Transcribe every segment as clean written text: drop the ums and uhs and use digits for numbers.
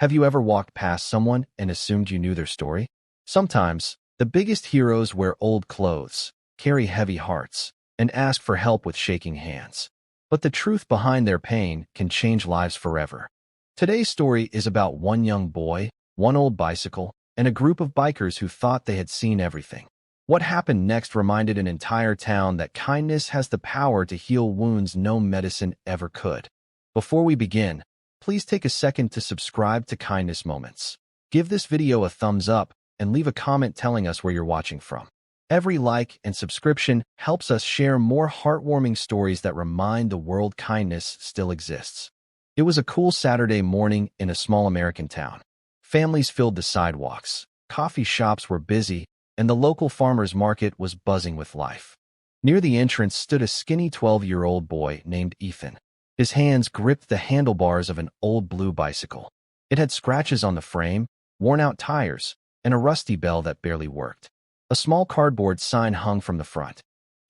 Have you ever walked past someone and assumed you knew their story? Sometimes, the biggest heroes wear old clothes, carry heavy hearts, and ask for help with shaking hands. But the truth behind their pain can change lives forever. Today's story is about one young boy, one old bicycle, and a group of bikers who thought they had seen everything. What happened next reminded an entire town that kindness has the power to heal wounds no medicine ever could. Before we begin, please take a second to subscribe to Kindness Moments. Give this video a thumbs up and leave a comment telling us where you're watching from. Every like and subscription helps us share more heartwarming stories that remind the world kindness still exists. It was a cool Saturday morning in a small American town. Families filled the sidewalks, coffee shops were busy, and the local farmer's market was buzzing with life. Near the entrance stood a skinny 12-year-old boy named Ethan. His hands gripped the handlebars of an old blue bicycle. It had scratches on the frame, worn-out tires, and a rusty bell that barely worked. A small cardboard sign hung from the front.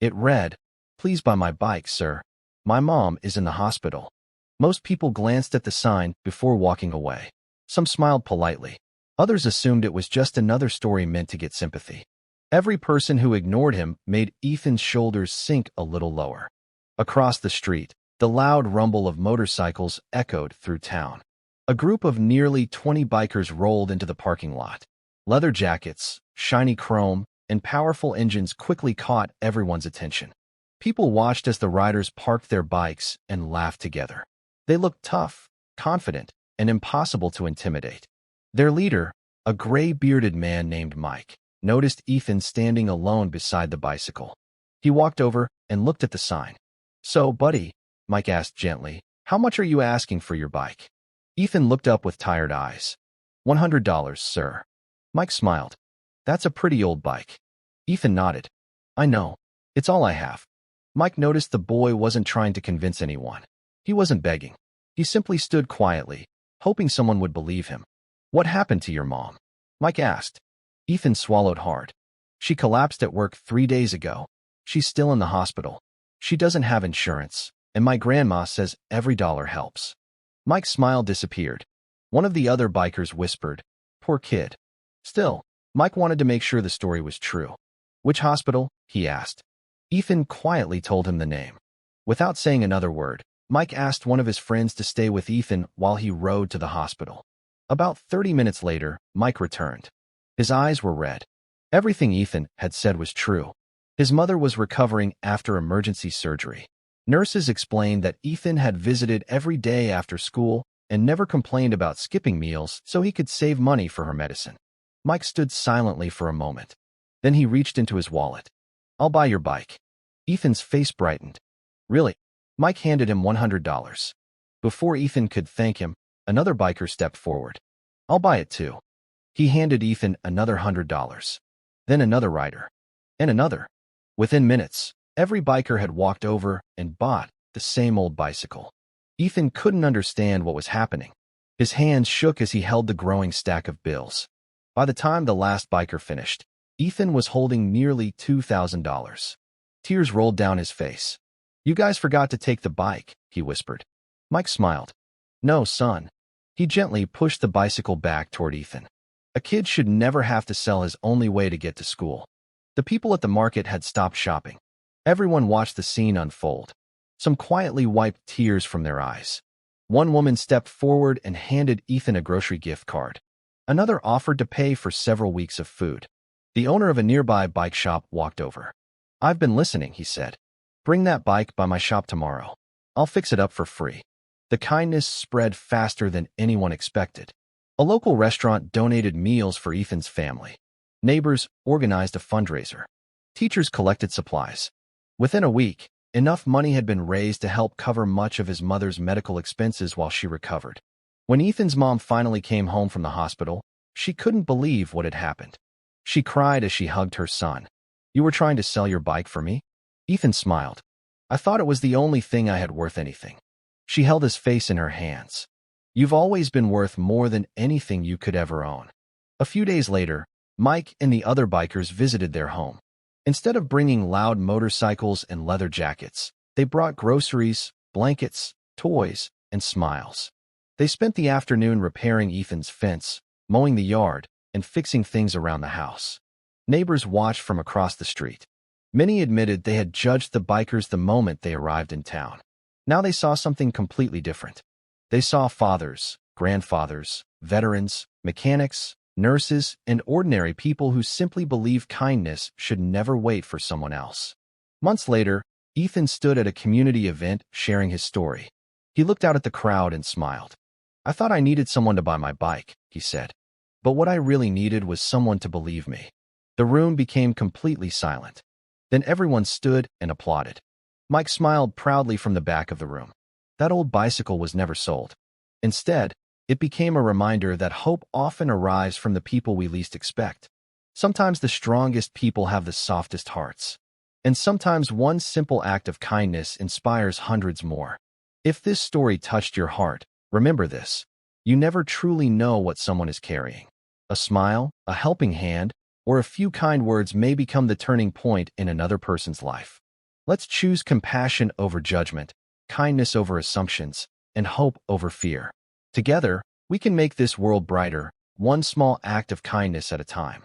It read, "Please buy my bike, sir. My mom is in the hospital." Most people glanced at the sign before walking away. Some smiled politely. Others assumed it was just another story meant to get sympathy. Every person who ignored him made Ethan's shoulders sink a little lower. Across the street, the loud rumble of motorcycles echoed through town. A group of nearly 20 bikers rolled into the parking lot. Leather jackets, shiny chrome, and powerful engines quickly caught everyone's attention. People watched as the riders parked their bikes and laughed together. They looked tough, confident, and impossible to intimidate. Their leader, a gray-bearded man named Mike, noticed Ethan standing alone beside the bicycle. He walked over and looked at the sign. "So, buddy," Mike asked gently, "how much are you asking for your bike?" Ethan looked up with tired eyes. $100, sir." Mike smiled. "That's a pretty old bike." Ethan nodded. "I know. It's all I have." Mike noticed the boy wasn't trying to convince anyone. He wasn't begging. He simply stood quietly, hoping someone would believe him. "What happened to your mom?" Mike asked. Ethan swallowed hard. "She collapsed at work 3 days ago. She's still in the hospital. She doesn't have insurance, and my grandma says every dollar helps." Mike's smile disappeared. One of the other bikers whispered, "Poor kid." Still, Mike wanted to make sure the story was true. "Which hospital?" he asked. Ethan quietly told him the name. Without saying another word, Mike asked one of his friends to stay with Ethan while he rode to the hospital. About 30 minutes later, Mike returned. His eyes were red. Everything Ethan had said was true. His mother was recovering after emergency surgery. Nurses explained that Ethan had visited every day after school and never complained about skipping meals so he could save money for her medicine. Mike stood silently for a moment. Then he reached into his wallet. "I'll buy your bike." Ethan's face brightened. "Really?" Mike handed him $100. Before Ethan could thank him, another biker stepped forward. "I'll buy it too." He handed Ethan another $100. Then another rider. And another. Within minutes, every biker had walked over and bought the same old bicycle. Ethan couldn't understand what was happening. His hands shook as he held the growing stack of bills. By the time the last biker finished, Ethan was holding nearly $2,000. Tears rolled down his face. "You guys forgot to take the bike," he whispered. Mike smiled. "No, son." He gently pushed the bicycle back toward Ethan. A kid should never have to sell his only way to get to school. The people at the market had stopped shopping. Everyone watched the scene unfold. Some quietly wiped tears from their eyes. One woman stepped forward and handed Ethan a grocery gift card. Another offered to pay for several weeks of food. The owner of a nearby bike shop walked over. "I've been listening," he said. "Bring that bike by my shop tomorrow. I'll fix it up for free." The kindness spread faster than anyone expected. A local restaurant donated meals for Ethan's family. Neighbors organized a fundraiser. Teachers collected supplies. Within a week, enough money had been raised to help cover much of his mother's medical expenses while she recovered. When Ethan's mom finally came home from the hospital, she couldn't believe what had happened. She cried as she hugged her son. "You were trying to sell your bike for me?" Ethan smiled. "I thought it was the only thing I had worth anything." She held his face in her hands. "You've always been worth more than anything you could ever own." A few days later, Mike and the other bikers visited their home. Instead of bringing loud motorcycles and leather jackets, they brought groceries, blankets, toys, and smiles. They spent the afternoon repairing Ethan's fence, mowing the yard, and fixing things around the house. Neighbors watched from across the street. Many admitted they had judged the bikers the moment they arrived in town. Now they saw something completely different. They saw fathers, grandfathers, veterans, mechanics, nurses, and ordinary people who simply believed kindness should never wait for someone else. Months later, Ethan stood at a community event sharing his story. He looked out at the crowd and smiled. "I thought I needed someone to buy my bike," he said. "But what I really needed was someone to believe me." The room became completely silent. Then everyone stood and applauded. Mike smiled proudly from the back of the room. That old bicycle was never sold. Instead, it became a reminder that hope often arrives from the people we least expect. Sometimes the strongest people have the softest hearts. And sometimes one simple act of kindness inspires hundreds more. If this story touched your heart, remember this: you never truly know what someone is carrying. A smile, a helping hand, or a few kind words may become the turning point in another person's life. Let's choose compassion over judgment, kindness over assumptions, and hope over fear. Together, we can make this world brighter, one small act of kindness at a time.